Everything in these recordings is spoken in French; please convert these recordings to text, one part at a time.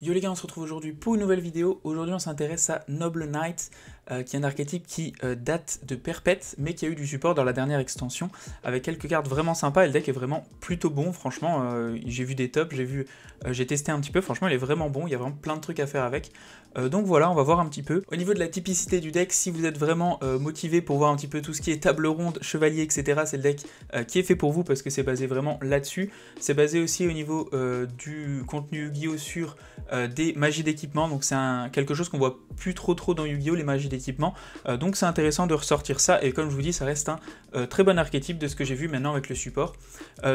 Yo les gars, on se retrouve aujourd'hui pour une nouvelle vidéo. Aujourd'hui on s'intéresse à Noble Knight, qui est un archétype qui date de Perpète, mais qui a eu du support dans la dernière extension, avec quelques cartes vraiment sympas, et le deck est vraiment plutôt bon, franchement, j'ai vu des tops, j'ai testé un petit peu, franchement il est vraiment bon, il y a vraiment plein de trucs à faire avec. Donc voilà, on va voir un petit peu. Au niveau de la typicité du deck, si vous êtes vraiment motivé pour voir un petit peu tout ce qui est table ronde, chevalier, etc., c'est le deck qui est fait pour vous, parce que c'est basé vraiment là-dessus. C'est basé aussi au niveau du contenu Yu-Gi-Oh! Sur des magies d'équipement, donc c'est quelque chose qu'on voit plus trop dans Yu-Gi-Oh! Les magies d'équipement, donc c'est intéressant de ressortir ça, et comme je vous dis, ça reste un très bon archétype de ce que j'ai vu maintenant avec le support.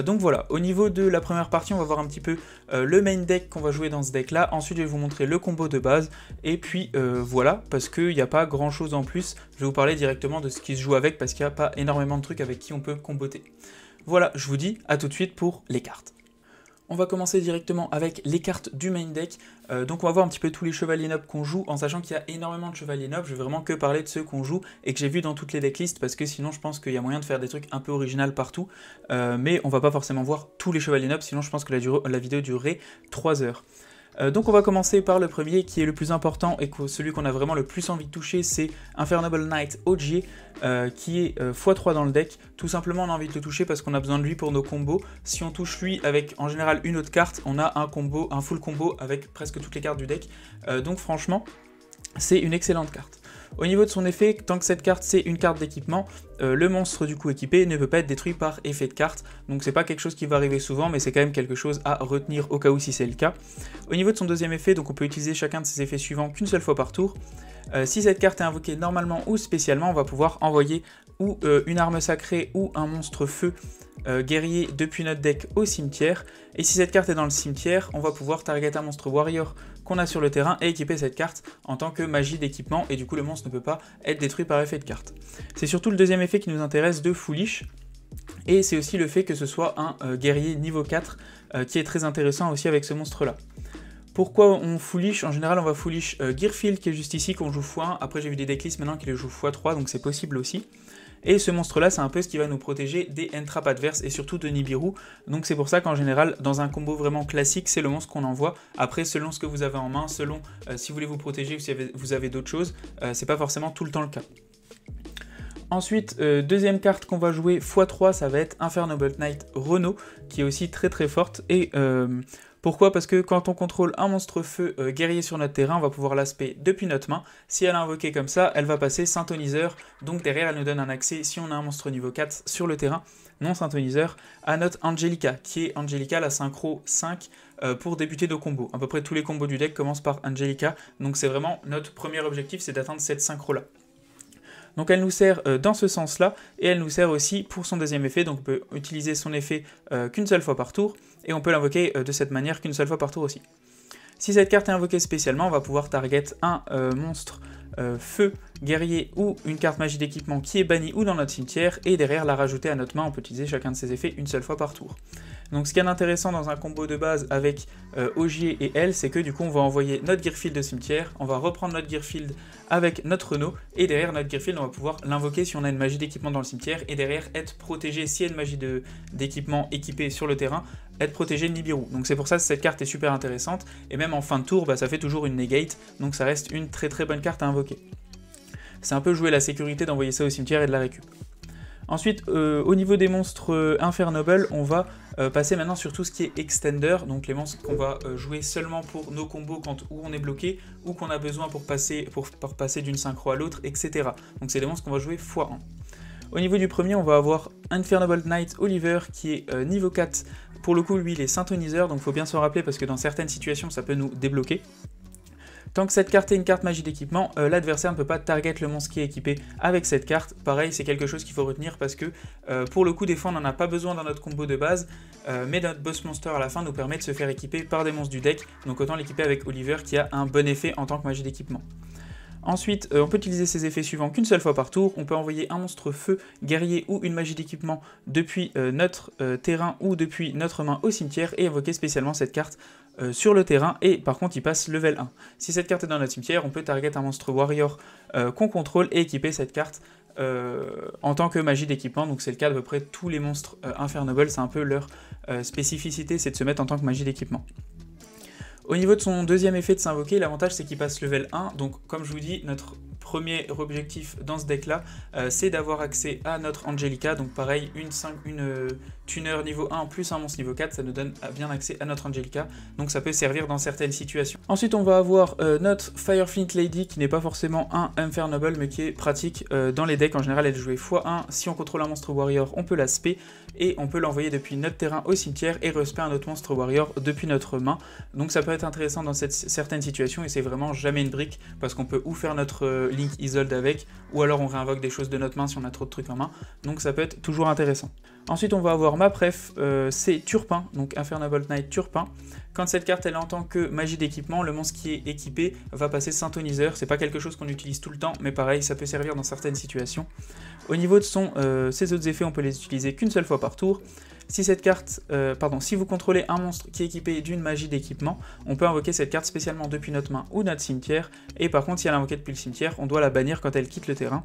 Donc voilà, au niveau de la première partie, on va voir un petit peu le main deck qu'on va jouer dans ce deck là, ensuite je vais vous montrer le combo de base, et puis voilà, parce qu'il n'y a pas grand chose en plus, je vais vous parler directement de ce qui se joue avec, parce qu'il n'y a pas énormément de trucs avec qui on peut comboter. Voilà, je vous dis à tout de suite pour les cartes. On va commencer directement avec les cartes du main deck, donc on va voir un petit peu tous les chevaliers nobles qu'on joue, en sachant qu'il y a énormément de chevaliers nobles, je vais vraiment que parler de ceux qu'on joue et que j'ai vu dans toutes les decklists, parce que sinon je pense qu'il y a moyen de faire des trucs un peu originaux partout, mais on va pas forcément voir tous les chevaliers nobles, sinon je pense que la vidéo durerait 3 heures. Donc on va commencer par le premier qui est le plus important et celui qu'on a vraiment le plus envie de toucher, c'est Infernable Knight Ogier, qui est x3 dans le deck. Tout simplement on a envie de le toucher parce qu'on a besoin de lui pour nos combos. Si on touche lui avec en général une autre carte, on a un full combo avec presque toutes les cartes du deck. Donc franchement c'est une excellente carte. Au niveau de son effet, tant que cette carte c'est une carte d'équipement, le monstre du coup équipé ne peut pas être détruit par effet de carte, donc c'est pas quelque chose qui va arriver souvent, mais c'est quand même quelque chose à retenir au cas où si c'est le cas. Au niveau de son deuxième effet, donc on peut utiliser chacun de ses effets suivants qu'une seule fois par tour. Si cette carte est invoquée normalement ou spécialement, on va pouvoir envoyer ou une arme sacrée ou un monstre feu guerrier depuis notre deck au cimetière, et si cette carte est dans le cimetière, on va pouvoir target un monstre warrior qu'on a sur le terrain et équiper cette carte en tant que magie d'équipement, et du coup le monstre ne peut pas être détruit par effet de carte. C'est surtout le deuxième effet qui nous intéresse de Foolish, et c'est aussi le fait que ce soit un guerrier niveau 4 qui est très intéressant aussi avec ce monstre là. Pourquoi on foolish? En général on va foolish Gearfield qui est juste ici qu'on joue x1, après j'ai vu des decklists maintenant qui le jouent x3, donc c'est possible aussi. Et ce monstre-là, c'est un peu ce qui va nous protéger des entraps adverses et surtout de Nibiru. Donc c'est pour ça qu'en général, dans un combo vraiment classique, c'est le monstre qu'on envoie. Après, selon ce que vous avez en main, selon si vous voulez vous protéger ou si vous avez d'autres choses, c'est pas forcément tout le temps le cas. Ensuite, deuxième carte qu'on va jouer x3, ça va être Infernable Knight Renault, qui est aussi très forte. Et pourquoi? Parce que quand on contrôle un monstre feu guerrier sur notre terrain, on va pouvoir l'aspect depuis notre main. Si elle est invoquée comme ça, elle va passer syntoniseur, donc derrière elle nous donne un accès, si on a un monstre niveau 4 sur le terrain, non syntoniseur, à notre Angelica, qui est Angelica la synchro 5 pour débuter nos combos. À peu près tous les combos du deck commencent par Angelica, donc c'est vraiment notre premier objectif, c'est d'atteindre cette synchro là. Donc elle nous sert dans ce sens-là, et elle nous sert aussi pour son deuxième effet, donc on peut utiliser son effet qu'une seule fois par tour, et on peut l'invoquer de cette manière qu'une seule fois par tour aussi. Si cette carte est invoquée spécialement, on va pouvoir target un monstre feu, guerrier ou une carte magie d'équipement qui est bannie ou dans notre cimetière, et derrière la rajouter à notre main, on peut utiliser chacun de ces effets une seule fois par tour. Donc ce qui est intéressant dans un combo de base avec Ogier et elle, c'est que du coup on va envoyer notre Gearfield de cimetière, on va reprendre notre Gearfield avec notre Renault, et derrière notre Gearfield on va pouvoir l'invoquer si on a une magie d'équipement dans le cimetière, et derrière être protégé si il y a une magie d'équipement équipée sur le terrain, être protégé de Nibiru. Donc c'est pour ça que cette carte est super intéressante, et même en fin de tour, ça fait toujours une negate, donc ça reste une très bonne carte à invoquer. C'est un peu jouer la sécurité d'envoyer ça au cimetière et de la récup. Ensuite, au niveau des monstres Infernable, on va passer maintenant sur tout ce qui est Extender, donc les monstres qu'on va jouer seulement pour nos combos où on est bloqué, ou qu'on a besoin pour passer d'une synchro à l'autre, etc. Donc c'est des monstres qu'on va jouer x1. Au niveau du premier, on va avoir Infernable Knight Oliver, qui est niveau 4. Pour le coup, lui, il est syntoniseur, donc il faut bien se rappeler, parce que dans certaines situations, ça peut nous débloquer. Tant que cette carte est une carte magie d'équipement, l'adversaire ne peut pas target le monstre qui est équipé avec cette carte. Pareil, c'est quelque chose qu'il faut retenir parce que pour le coup, des fois on n'en a pas besoin dans notre combo de base, mais notre boss monster à la fin nous permet de se faire équiper par des monstres du deck, donc autant l'équiper avec Oliver qui a un bon effet en tant que magie d'équipement. Ensuite, on peut utiliser ces effets suivants qu'une seule fois par tour. On peut envoyer un monstre feu, guerrier ou une magie d'équipement depuis notre terrain ou depuis notre main au cimetière, et invoquer spécialement cette carte sur le terrain, et par contre il passe level 1. Si cette carte est dans notre cimetière, on peut target un monstre warrior qu'on contrôle et équiper cette carte en tant que magie d'équipement, donc c'est le cas d'à peu près tous les monstres Infernable, c'est un peu leur spécificité, c'est de se mettre en tant que magie d'équipement. Au niveau de son deuxième effet de s'invoquer, l'avantage c'est qu'il passe level 1, donc comme je vous dis, notre premier objectif dans ce deck là, c'est d'avoir accès à notre Angelica, donc pareil, une tuner niveau 1 plus un monstre niveau 4, ça nous donne bien accès à notre Angelica, donc ça peut servir dans certaines situations. Ensuite on va avoir notre Fireflint Lady, qui n'est pas forcément un Infernable, mais qui est pratique dans les decks. En général elle joue x1, si on contrôle un monstre warrior, on peut la spé, et on peut l'envoyer depuis notre terrain au cimetière et respé un autre monstre warrior depuis notre main, donc ça peut être intéressant dans certaines situations, et c'est vraiment jamais une brique, parce qu'on peut ou faire notre Link Isolde avec, ou alors on réinvoque des choses de notre main si on a trop de trucs en main, donc ça peut être toujours intéressant. Ensuite on va avoir ma préf, c'est Turpin, donc Infernable Knight Turpin. Quand cette carte elle est en tant que magie d'équipement, le monstre qui est équipé va passer Synthoniseur. C'est pas quelque chose qu'on utilise tout le temps, mais pareil, ça peut servir dans certaines situations. Au niveau de ses autres effets, on peut les utiliser qu'une seule fois par tour. Si cette carte, si vous contrôlez un monstre qui est équipé d'une magie d'équipement, on peut invoquer cette carte spécialement depuis notre main ou notre cimetière, et par contre si elle est invoquée depuis le cimetière, on doit la bannir quand elle quitte le terrain.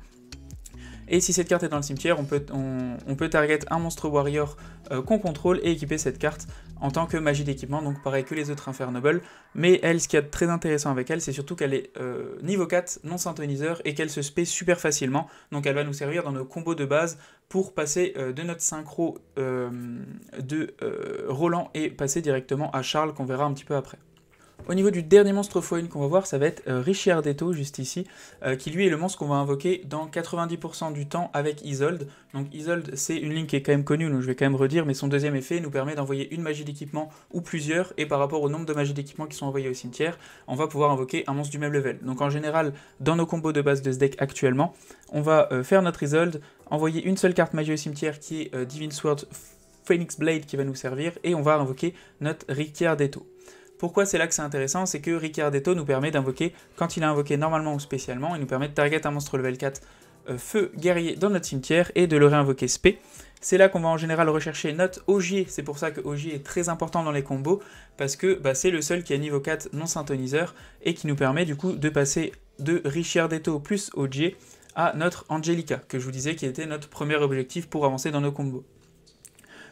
Et si cette carte est dans le cimetière, on peut target un monstre warrior qu'on contrôle et équiper cette carte en tant que magie d'équipement, donc pareil que les autres Infernable. Mais elle, ce qu'il y a de très intéressant avec elle, c'est surtout qu'elle est niveau 4, non synthoniseur, et qu'elle se spé super facilement. Donc elle va nous servir dans nos combos de base pour passer de notre synchro de Roland et passer directement à Charles, qu'on verra un petit peu après. Au niveau du dernier monstre x1 qu'on va voir, ça va être Ricciardetto, juste ici, qui lui est le monstre qu'on va invoquer dans 90% du temps avec Isolde. Donc Isolde, c'est une ligne qui est quand même connue, donc je vais quand même redire, mais son deuxième effet nous permet d'envoyer une magie d'équipement ou plusieurs, et par rapport au nombre de magies d'équipement qui sont envoyées au cimetière, on va pouvoir invoquer un monstre du même level. Donc en général, dans nos combos de base de ce deck actuellement, on va faire notre Isolde, envoyer une seule carte magie au cimetière qui est Divine Sword Phoenix Blade qui va nous servir, et on va invoquer notre Ricciardetto. Pourquoi c'est là que c'est intéressant? C'est que Ricciardetto nous permet d'invoquer, quand il est invoqué normalement ou spécialement, il nous permet de target un monstre level 4 feu guerrier dans notre cimetière et de le réinvoquer spé. C'est là qu'on va en général rechercher notre Ogier, c'est pour ça que Ogier est très important dans les combos, parce que c'est le seul qui a niveau 4 non synthoniseur, et qui nous permet du coup de passer de Ricciardetto plus Ogier à notre Angelica, que je vous disais qui était notre premier objectif pour avancer dans nos combos.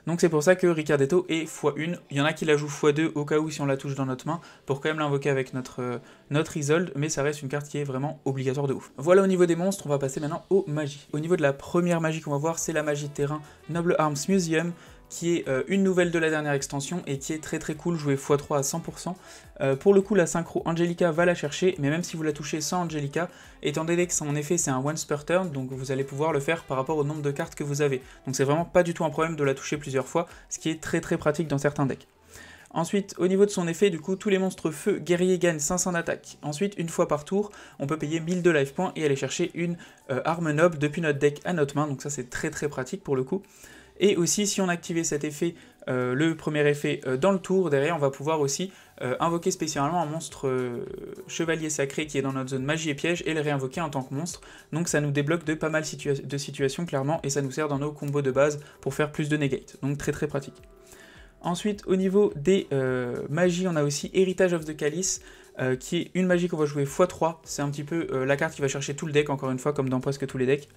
Donc c'est pour ça que Ricciardetto est x1, il y en a qui la jouent x2 au cas où si on la touche dans notre main, pour quand même l'invoquer avec notre Isolde, mais ça reste une carte qui est vraiment obligatoire de ouf. Voilà au niveau des monstres, on va passer maintenant aux magies. Au niveau de la première magie qu'on va voir, c'est la magie de terrain Noble Arms Museum, qui est une nouvelle de la dernière extension et qui est très très cool, jouer x3 à 100%. Pour le coup, la synchro Angelica va la chercher, mais même si vous la touchez sans Angelica, étant donné que son effet c'est un once per turn, donc vous allez pouvoir le faire par rapport au nombre de cartes que vous avez. Donc c'est vraiment pas du tout un problème de la toucher plusieurs fois, ce qui est très très pratique dans certains decks. Ensuite, au niveau de son effet, du coup, tous les monstres feu guerriers gagnent 500 d'attaque. Ensuite, une fois par tour, on peut payer 1000 de life points et aller chercher une arme noble depuis notre deck à notre main, donc ça c'est très très pratique pour le coup. Et aussi, si on activait cet effet, le premier effet dans le tour, derrière on va pouvoir aussi invoquer spécialement un monstre chevalier sacré qui est dans notre zone magie et piège et le réinvoquer en tant que monstre. Donc ça nous débloque de pas mal de situations clairement, et ça nous sert dans nos combos de base pour faire plus de negate. Donc très très pratique. Ensuite, au niveau des magies, on a aussi Heritage of the Chalice, qui est une magie qu'on va jouer x3. C'est un petit peu la carte qui va chercher tout le deck, encore une fois, comme dans presque tous les decks.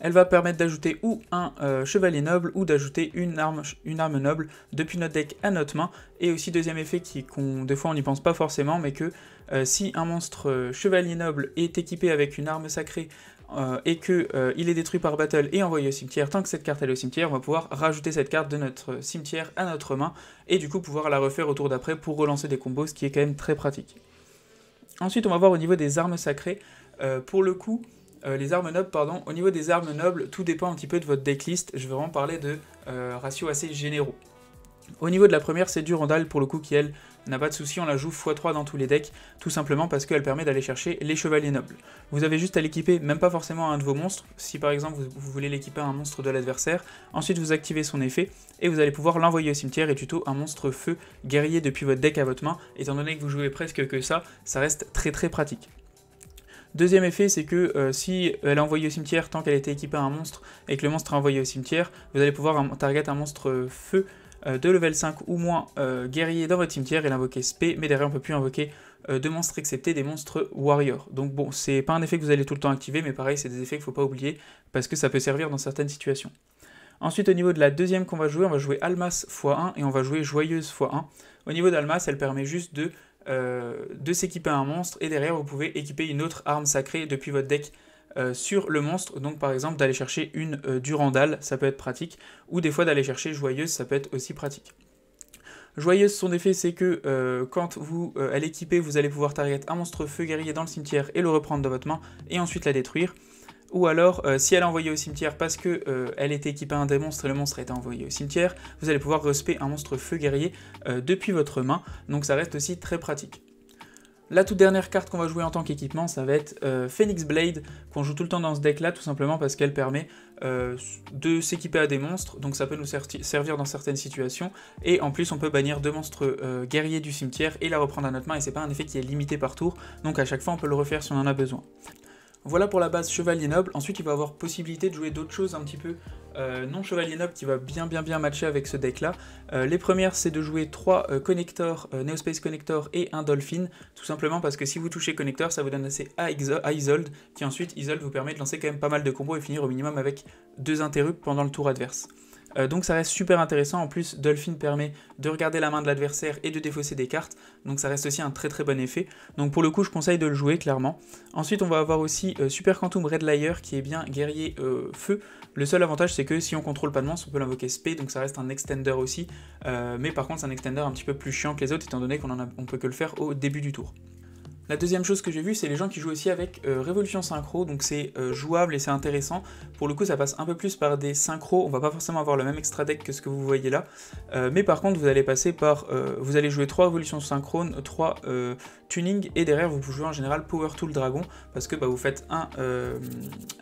Elle va permettre d'ajouter ou un chevalier noble ou d'ajouter une arme noble depuis notre deck à notre main. Et aussi deuxième effet des fois on n'y pense pas forcément, mais que si un monstre chevalier noble est équipé avec une arme sacrée et qu'il est détruit par battle et envoyé au cimetière, tant que cette carte est au cimetière, on va pouvoir rajouter cette carte de notre cimetière à notre main et du coup pouvoir la refaire au tour d'après pour relancer des combos, ce qui est quand même très pratique. Ensuite on va voir au niveau des armes sacrées, pour le coup, les armes nobles, pardon, au niveau des armes nobles, tout dépend un petit peu de votre decklist, je vais vraiment parler de ratios assez généraux. Au niveau de la première, c'est Durandal pour le coup qui, elle, n'a pas de souci, on la joue x3 dans tous les decks, tout simplement parce qu'elle permet d'aller chercher les chevaliers nobles. Vous avez juste à l'équiper, même pas forcément à un de vos monstres, si par exemple vous voulez l'équiper à un monstre de l'adversaire, ensuite vous activez son effet, et vous allez pouvoir l'envoyer au cimetière et tuto un monstre feu guerrier depuis votre deck à votre main, étant donné que vous jouez presque que ça reste très très pratique. Deuxième effet, c'est que si elle est envoyée au cimetière tant qu'elle était équipée à un monstre et que le monstre est envoyé au cimetière, vous allez pouvoir target un monstre feu de level 5 ou moins guerrier dans votre cimetière et l'invoquer spé, mais derrière on peut plus invoquer de monstres excepté des monstres warrior. Donc bon, c'est pas un effet que vous allez tout le temps activer, mais pareil, c'est des effets qu'il faut pas oublier parce que ça peut servir dans certaines situations. Ensuite, au niveau de la deuxième qu'on va jouer, on va jouer Almas x1 et on va jouer Joyeuse x1. Au niveau d'Almas, elle permet juste de s'équiper un monstre, et derrière vous pouvez équiper une autre arme sacrée depuis votre deck sur le monstre, donc par exemple d'aller chercher une Durandal, ça peut être pratique, ou des fois d'aller chercher Joyeuse, ça peut être aussi pratique. Joyeuse, son effet, c'est que quand vous elle est équipée, vous allez pouvoir target un monstre feu guerrier dans le cimetière et le reprendre dans votre main, et ensuite la détruire. Ou alors, si elle est envoyée au cimetière parce que elle était équipée à un des monstres et le monstre a été envoyé au cimetière, vous allez pouvoir respect un monstre feu guerrier depuis votre main, donc ça reste aussi très pratique. La toute dernière carte qu'on va jouer en tant qu'équipement, ça va être Phoenix Blade, qu'on joue tout le temps dans ce deck là, tout simplement parce qu'elle permet de s'équiper à des monstres, donc ça peut nous servir dans certaines situations, et en plus on peut bannir 2 monstres guerriers du cimetière et la reprendre à notre main, et c'est pas un effet qui est limité par tour, donc à chaque fois on peut le refaire si on en a besoin. Voilà pour la base Chevalier Noble. Ensuite il va avoir possibilité de jouer d'autres choses un petit peu non Chevalier Noble qui va bien matcher avec ce deck là. Les premières c'est de jouer 3 connecteurs, Neospace Connector et un Dolphin, tout simplement parce que si vous touchez Connector ça vous donne assez à Isolde, qui ensuite Isolde vous permet de lancer quand même pas mal de combos et finir au minimum avec 2 interrupts pendant le tour adverse. Donc ça reste super intéressant, en plus Dolphin permet de regarder la main de l'adversaire et de défausser des cartes, donc ça reste aussi un très bon effet, donc pour le coup je conseille de le jouer clairement. Ensuite on va avoir aussi Super Quantum Red Layer qui est bien guerrier feu. Le seul avantage c'est que si on contrôle pas de monstre on peut l'invoquer spé, donc ça reste un extender aussi, mais par contre c'est un extender un petit peu plus chiant que les autres étant donné qu'on peut que le faire au début du tour. La deuxième chose que j'ai vue, c'est les gens qui jouent aussi avec Révolution Synchro, donc c'est jouable et c'est intéressant. Pour le coup, ça passe un peu plus par des synchros, on va pas forcément avoir le même extra deck que ce que vous voyez là, mais par contre, vous allez passer par, vous allez jouer 3 Révolutions Synchrones, 3 Tuning, et derrière, vous jouez en général Power Tool Dragon, parce que vous faites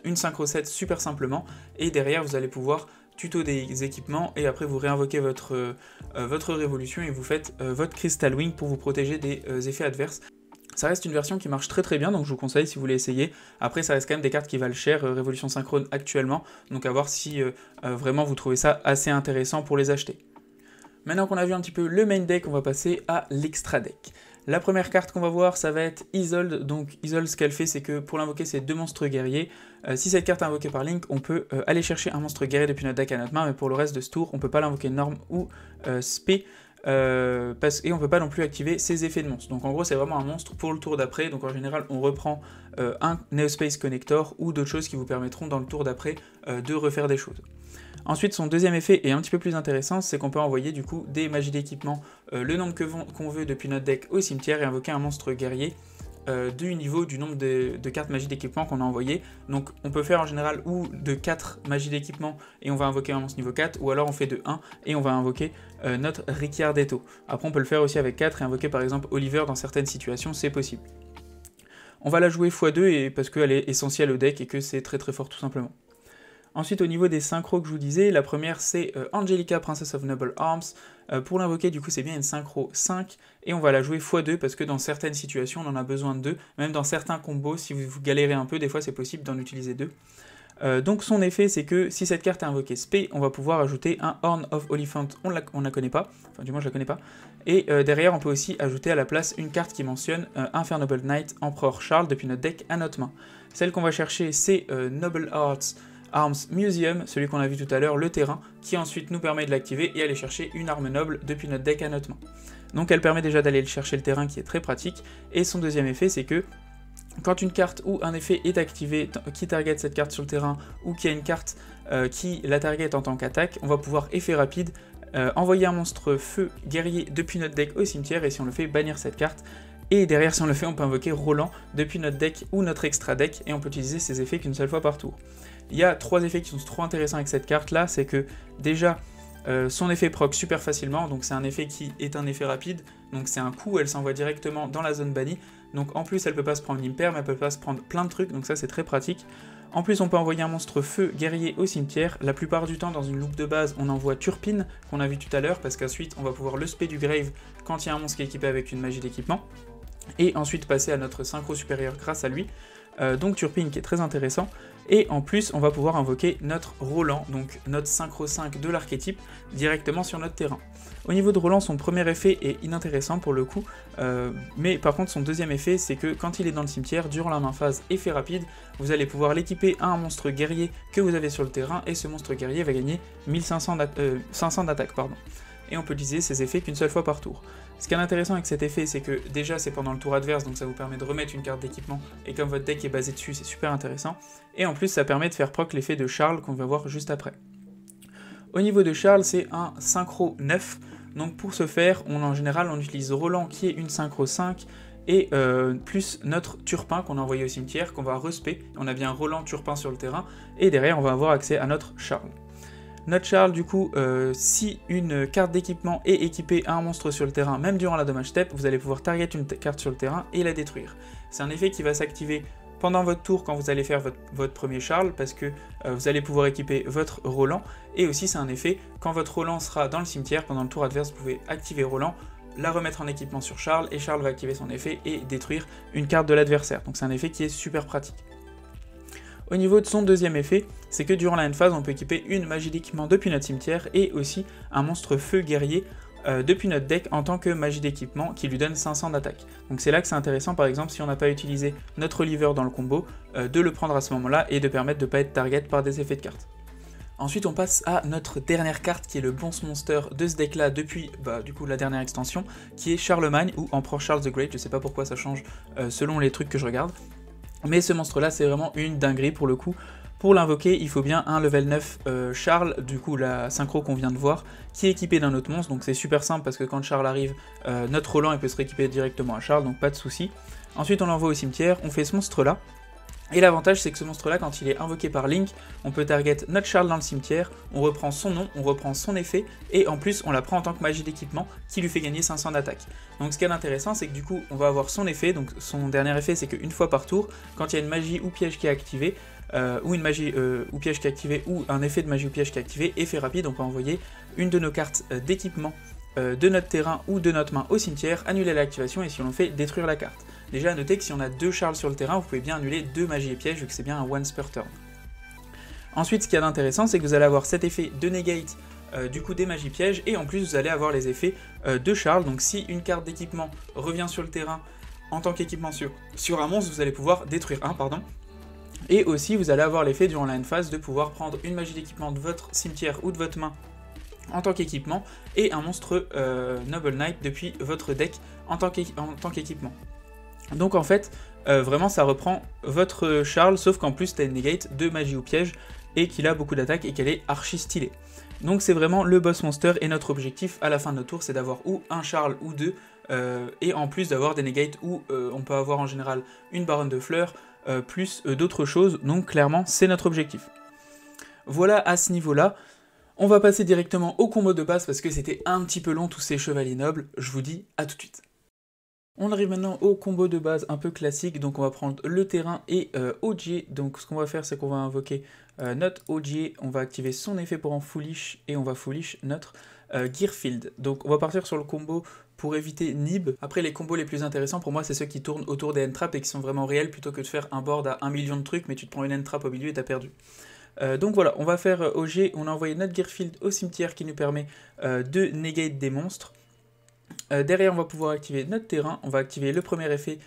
une synchro set super simplement, et derrière, vous allez pouvoir tuto des équipements, et après vous réinvoquez votre révolution, et vous faites votre Crystal Wing pour vous protéger des effets adverses. Ça reste une version qui marche très bien, donc je vous conseille si vous voulez essayer. Après ça reste quand même des cartes qui valent cher, Révolution Synchrone actuellement, donc à voir si vraiment vous trouvez ça assez intéressant pour les acheter. Maintenant qu'on a vu un petit peu le main deck, on va passer à l'extra deck. La première carte qu'on va voir, ça va être Isolde. Donc Isolde, ce qu'elle fait, c'est que pour l'invoquer, c'est 2 monstres guerriers. Si cette carte est invoquée par Link, on peut aller chercher un monstre guerrier depuis notre deck à notre main, mais pour le reste de ce tour, on peut pas l'invoquer norme ou spé. Et on peut pas non plus activer ses effets de monstre. Donc en gros c'est vraiment un monstre pour le tour d'après, donc en général on reprend un Neospace Connector ou d'autres choses qui vous permettront dans le tour d'après de refaire des choses. Ensuite son deuxième effet est un petit peu plus intéressant, c'est qu'on peut envoyer du coup des magies d'équipement, le nombre qu'on veut depuis notre deck au cimetière et invoquer un monstre guerrier du niveau du nombre de cartes magie d'équipement qu'on a envoyé. Donc on peut faire en général ou de 4 magies d'équipement et on va invoquer un monstre niveau 4, ou alors on fait de 1 et on va invoquer notre Ricciardetto. Après on peut le faire aussi avec 4 et invoquer par exemple Oliver dans certaines situations, c'est possible. On va la jouer x2 parce qu'elle est essentielle au deck et que c'est très fort tout simplement. Ensuite au niveau des synchros que je vous disais, la première c'est Angelica, Princess of Noble Arms. Pour l'invoquer du coup c'est bien une synchro 5 et on va la jouer x2 parce que dans certaines situations on en a besoin de 2, même dans certains combos si vous galérez un peu, des fois c'est possible d'en utiliser 2. Donc son effet c'est que si cette carte est invoquée spé, on va pouvoir ajouter un Horn of Oliphant, on la connaît pas, enfin du moins je la connais pas, et derrière on peut aussi ajouter à la place une carte qui mentionne Infernal Knight, Empereur Charles depuis notre deck à notre main. Celle qu'on va chercher c'est Noble Arms Museum, celui qu'on a vu tout à l'heure, le terrain, qui ensuite nous permet de l'activer et aller chercher une arme noble depuis notre deck à notre main. Donc elle permet déjà d'aller chercher le terrain qui est très pratique, et son deuxième effet c'est que quand une carte ou un effet est activé qui target cette carte sur le terrain, ou qu'il y a une carte qui la target en tant qu'attaque, on va pouvoir effet rapide, envoyer un monstre feu guerrier depuis notre deck au cimetière, et si on le fait, bannir cette carte. Et derrière, si on le fait, on peut invoquer Roland depuis notre deck ou notre extra deck, et on peut utiliser ces effets qu'une seule fois par tour. Il y a 3 effets qui sont trop intéressants avec cette carte là, c'est que déjà son effet proc super facilement, donc c'est un effet qui est un effet rapide, donc c'est un coup, elle s'envoie directement dans la zone bannie, donc en plus elle peut pas se prendre l'imper, mais elle peut pas se prendre plein de trucs, donc ça c'est très pratique. En plus on peut envoyer un monstre feu guerrier au cimetière, la plupart du temps dans une loupe de base on envoie Turpin, qu'on a vu tout à l'heure, parce qu'ensuite on va pouvoir le spé du grave quand il y a un monstre qui est équipé avec une magie d'équipement, et ensuite passer à notre synchro supérieur grâce à lui. Donc Turpin qui est très intéressant, et en plus on va pouvoir invoquer notre Roland, donc notre synchro 5 de l'archétype, directement sur notre terrain. Au niveau de Roland, son premier effet est inintéressant pour le coup, mais par contre son deuxième effet c'est que quand il est dans le cimetière, durant la main phase effet rapide, vous allez pouvoir l'équiper à un monstre guerrier que vous avez sur le terrain, et ce monstre guerrier va gagner 500 d'attaque, et on peut utiliser ces effets qu'une seule fois par tour. Ce qui est intéressant avec cet effet, c'est que déjà c'est pendant le tour adverse, donc ça vous permet de remettre une carte d'équipement, et comme votre deck est basé dessus, c'est super intéressant. Et en plus ça permet de faire proc l'effet de Charles qu'on va voir juste après. Au niveau de Charles, c'est un synchro 9, donc pour ce faire, en général on utilise Roland qui est une synchro 5, et plus notre Turpin qu'on a envoyé au cimetière, qu'on va respect. On a bien Roland Turpin sur le terrain, et derrière on va avoir accès à notre Charles. Notre Charles, du coup, si une carte d'équipement est équipée à un monstre sur le terrain, même durant la dommage step, vous allez pouvoir target une carte sur le terrain et la détruire. C'est un effet qui va s'activer pendant votre tour quand vous allez faire votre premier Charles, parce que vous allez pouvoir équiper votre Roland, et aussi c'est un effet, quand votre Roland sera dans le cimetière, pendant le tour adverse, vous pouvez activer Roland, la remettre en équipement sur Charles, et Charles va activer son effet et détruire une carte de l'adversaire. Donc c'est un effet qui est super pratique. Au niveau de son deuxième effet, c'est que durant la end phase, on peut équiper une magie d'équipement depuis notre cimetière et aussi un monstre feu guerrier depuis notre deck en tant que magie d'équipement qui lui donne 500 d'attaque. Donc c'est là que c'est intéressant, par exemple, si on n'a pas utilisé notre Oliver dans le combo, de le prendre à ce moment-là et de permettre de ne pas être target par des effets de cartes. Ensuite, on passe à notre dernière carte qui est le Boss Monster de ce deck-là depuis du coup, la dernière extension, qui est Charlemagne ou Empereur Charles the Great. Je sais pas pourquoi ça change selon les trucs que je regarde. Mais ce monstre-là, c'est vraiment une dinguerie pour le coup. Pour l'invoquer, il faut bien un level 9 Charles, du coup la synchro qu'on vient de voir, qui est équipé d'un autre monstre, donc c'est super simple parce que quand Charles arrive, notre Roland il peut se rééquiper directement à Charles, donc pas de souci. Ensuite on l'envoie au cimetière, on fait ce monstre-là, et l'avantage c'est que ce monstre-là, quand il est invoqué par Link, on peut target notre Charles dans le cimetière, on reprend son nom, on reprend son effet, et en plus on la prend en tant que magie d'équipement, qui lui fait gagner 500 d'attaque. Donc ce qui est intéressant, c'est que du coup on va avoir son effet, donc son dernier effet c'est qu'une fois par tour, quand il y a une magie ou piège qui est activé, ou une magie ou piège qui est activé, ou un effet de magie ou piège qui est activé, effet rapide, on peut envoyer une de nos cartes d'équipement de notre terrain ou de notre main au cimetière, annuler l'activation, et si on le fait, détruire la carte. Déjà à noter que si on a 2 Charles sur le terrain, vous pouvez bien annuler 2 magies et pièges, vu que c'est bien un once per turn. Ensuite, ce qu'il y a d'intéressant, c'est que vous allez avoir cet effet de negate du coup des magies pièges, et en plus vous allez avoir les effets de Charles, donc si une carte d'équipement revient sur le terrain en tant qu'équipement sur un monstre, vous allez pouvoir détruire un, pardon. Et aussi vous allez avoir l'effet durant la end phase de pouvoir prendre une magie d'équipement de votre cimetière ou de votre main en tant qu'équipement, et un monstre Noble Knight depuis votre deck en tant qu'équipement. Donc en fait, vraiment ça reprend votre Charles, sauf qu'en plus t'as une negate de magie ou piège, et qu'il a beaucoup d'attaque et qu'elle est archi stylée. Donc c'est vraiment le boss monster, et notre objectif à la fin de notre tour c'est d'avoir ou un Charles ou deux, et en plus d'avoir des negates où on peut avoir en général une baronne de fleurs, plus d'autres choses, donc clairement c'est notre objectif. Voilà à ce niveau-là. On va passer directement au combo de base parce que c'était un petit peu long tous ces chevaliers nobles, je vous dis à tout de suite. On arrive maintenant au combo de base un peu classique, donc on va prendre le terrain et Ogier. Donc ce qu'on va faire, c'est qu'on va invoquer notre Ogier, on va activer son effet pour en foolish, et on va foolish notre Gearfield. Donc on va partir sur le combo pour éviter Nib. Après, les combos les plus intéressants pour moi, c'est ceux qui tournent autour des end-traps et qui sont vraiment réels, plutôt que de faire un board à 1 million de trucs, mais tu te prends une end-trap au milieu et t'as perdu. Donc voilà, on va faire Ogier, on a envoyé notre Gearfield au cimetière qui nous permet de negate des monstres. Derrière, on va pouvoir activer notre terrain, on va activer le premier effet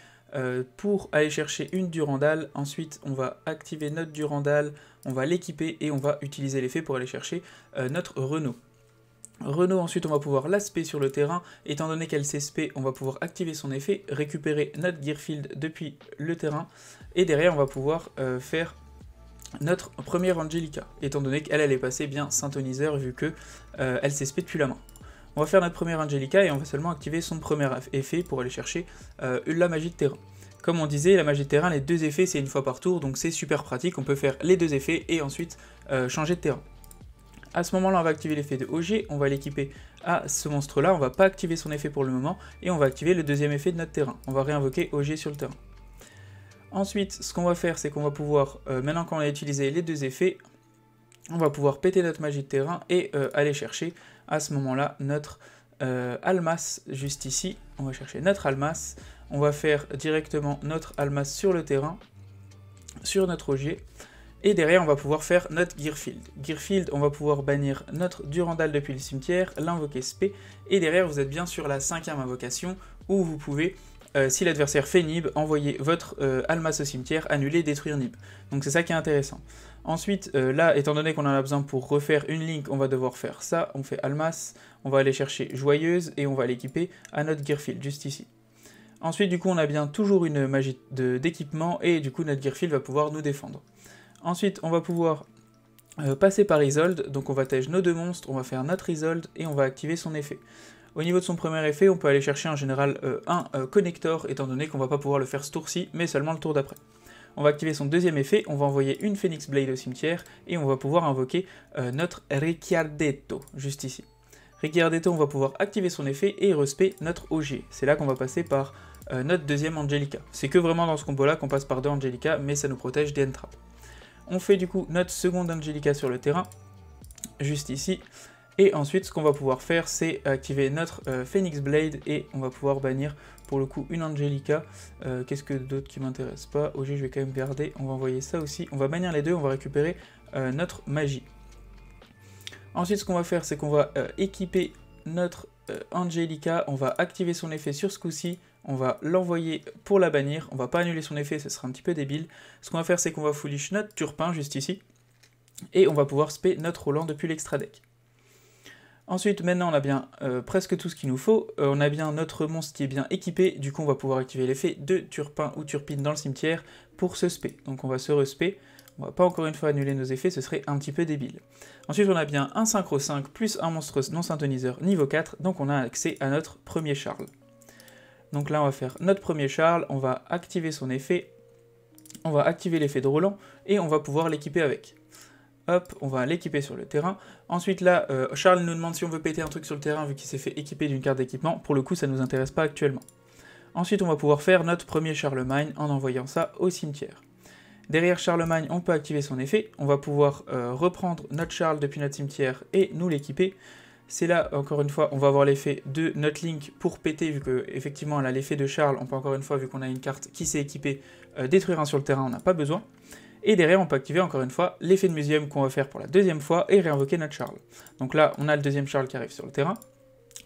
pour aller chercher une Durandal. Ensuite, on va activer notre Durandal, on va l'équiper et on va utiliser l'effet pour aller chercher notre Renault. Renault, ensuite, on va pouvoir l'aspect sur le terrain. Étant donné qu'elle s'espé, on va pouvoir activer son effet, récupérer notre Gearfield depuis le terrain. Et derrière, on va pouvoir faire notre première Angelica, étant donné qu'elle est passée bien synthoniseur vu que elle s'espé depuis la main. On va faire notre première Angelica et on va seulement activer son premier effet pour aller chercher la magie de terrain. Comme on disait, la magie de terrain, les deux effets c'est une fois par tour, donc c'est super pratique, on peut faire les deux effets et ensuite changer de terrain. À ce moment-là, on va activer l'effet de Ogier, on va l'équiper à ce monstre-là, on va pas activer son effet pour le moment, et on va activer le deuxième effet de notre terrain. On va réinvoquer Ogier sur le terrain. Ensuite, ce qu'on va faire, c'est qu'on va pouvoir, maintenant qu'on a utilisé les deux effets, on va pouvoir péter notre magie de terrain et aller chercher à ce moment-là notre Almas juste ici. On va chercher notre Almas, on va faire directement notre Almas sur le terrain, sur notre Ogier, et derrière on va pouvoir faire notre Gearfield. Gearfield, on va pouvoir bannir notre Durandal depuis le cimetière, l'invoquer spé, et derrière vous êtes bien sur la 5e invocation où vous pouvez si l'adversaire fait Nib, envoyez votre Almas au cimetière, annuler, détruire Nib. Donc c'est ça qui est intéressant. Ensuite, là, étant donné qu'on en a besoin pour refaire une link, on va devoir faire ça. On fait Almas, on va aller chercher Joyeuse, et on va l'équiper à notre Gearfield, juste ici. Ensuite, du coup, on a bien toujours une magie d'équipement, et du coup, notre Gearfield va pouvoir nous défendre. Ensuite, on va pouvoir passer par Isolde, donc on va tège nos deux monstres, on va faire notre Isolde, et on va activer son effet. Au niveau de son premier effet, on peut aller chercher en général un connector, étant donné qu'on va pas pouvoir le faire ce tour-ci, mais seulement le tour d'après. On va activer son deuxième effet, on va envoyer une Phoenix Blade au cimetière, et on va pouvoir invoquer notre Ricciardetto, juste ici. Ricciardetto, on va pouvoir activer son effet et respect notre OG. C'est là qu'on va passer par notre deuxième Angelica. C'est que vraiment dans ce combo-là qu'on passe par deux Angelica, mais ça nous protège des entraps. On fait du coup notre seconde Angelica sur le terrain, juste ici. Et ensuite, ce qu'on va pouvoir faire, c'est activer notre Phoenix Blade, et on va pouvoir bannir pour le coup une Angelica. Qu'est-ce que d'autre qui m'intéresse pas? OG, je vais quand même garder, on va envoyer ça aussi. On va bannir les deux, on va récupérer notre magie. Ensuite, ce qu'on va faire, c'est qu'on va équiper notre Angelica, on va activer son effet sur ce coup-ci, on va l'envoyer pour la bannir, on va pas annuler son effet, ce sera un petit peu débile. Ce qu'on va faire, c'est qu'on va foolish notre Turpin, juste ici, et on va pouvoir spé notre Roland depuis l'extra deck. Ensuite, maintenant on a bien presque tout ce qu'il nous faut, on a bien notre monstre qui est bien équipé, du coup on va pouvoir activer l'effet de Turpin ou Turpine dans le cimetière pour se spé. Donc on va se respé, on va pas encore une fois annuler nos effets, ce serait un petit peu débile. Ensuite on a bien un synchro 5 plus un monstre non synthoniseur niveau 4, donc on a accès à notre premier Charles. Donc là on va faire notre premier Charles, on va activer son effet, on va activer l'effet de Roland, et on va pouvoir l'équiper avec. Hop, on va l'équiper sur le terrain. Ensuite là, Charles nous demande si on veut péter un truc sur le terrain vu qu'il s'est fait équiper d'une carte d'équipement. Pour le coup, ça ne nous intéresse pas actuellement. Ensuite, on va pouvoir faire notre premier Charlemagne en envoyant ça au cimetière. Derrière Charlemagne, on peut activer son effet. On va pouvoir reprendre notre Charles depuis notre cimetière et nous l'équiper. C'est là, encore une fois, on va avoir l'effet de notre Link pour péter, vu qu'effectivement elle a l'effet de Charles. On peut encore une fois, vu qu'on a une carte qui s'est équipée, détruire un sur le terrain, on n'a pas besoin. Et derrière, on peut activer encore une fois l'effet de Muséum qu'on va faire pour la deuxième fois et réinvoquer notre Charles. Donc là, on a le deuxième Charles qui arrive sur le terrain.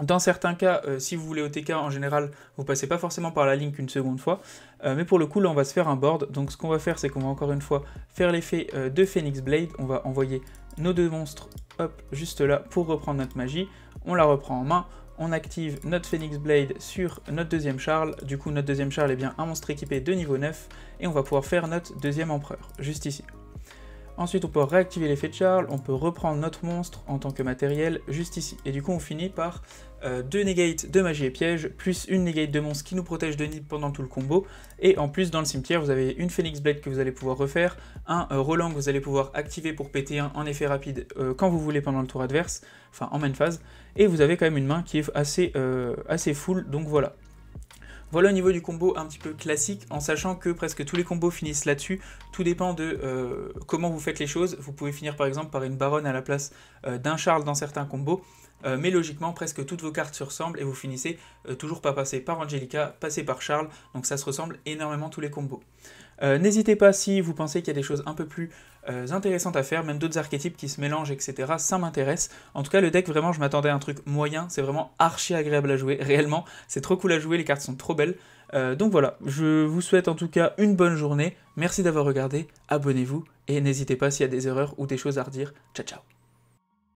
Dans certains cas, si vous voulez OTK, en général, vous passez pas forcément par la Link une seconde fois. Mais pour le coup, là, on va se faire un board. Donc ce qu'on va faire, c'est qu'on va encore une fois faire l'effet de Phoenix Blade. On va envoyer nos deux monstres, hop, juste là, pour reprendre notre magie. On la reprend en main. On active notre Phoenix Blade sur notre deuxième Charles. Du coup, notre deuxième Charles est bien un monstre équipé de niveau 9. Et on va pouvoir faire notre deuxième Empereur, juste ici. Ensuite, on peut réactiver l'effet de Charles, on peut reprendre notre monstre en tant que matériel, juste ici. Et du coup, on finit par 2 negates de magie et piège, plus une negate de monstre qui nous protège de Nib pendant tout le combo. Et en plus, dans le cimetière, vous avez une Phoenix Blade que vous allez pouvoir refaire, un Roland que vous allez pouvoir activer pour péter un en effet rapide quand vous voulez pendant le tour adverse, enfin en main phase. Et vous avez quand même une main qui est assez full, donc voilà. Voilà au niveau du combo un petit peu classique, en sachant que presque tous les combos finissent là-dessus. Tout dépend de comment vous faites les choses. Vous pouvez finir par exemple par une baronne à la place d'un Charles dans certains combos. Mais logiquement, presque toutes vos cartes se ressemblent et vous finissez toujours par passer par Angelica, passer par Charles. Donc ça se ressemble énormément tous les combos. N'hésitez pas si vous pensez qu'il y a des choses un peu plus intéressantes à faire, même d'autres archétypes qui se mélangent, etc. Ça m'intéresse. En tout cas, le deck, vraiment, je m'attendais à un truc moyen. C'est vraiment archi agréable à jouer, réellement. C'est trop cool à jouer, les cartes sont trop belles. Donc voilà, je vous souhaite en tout cas une bonne journée. Merci d'avoir regardé, abonnez-vous et n'hésitez pas s'il y a des erreurs ou des choses à redire. Ciao, ciao.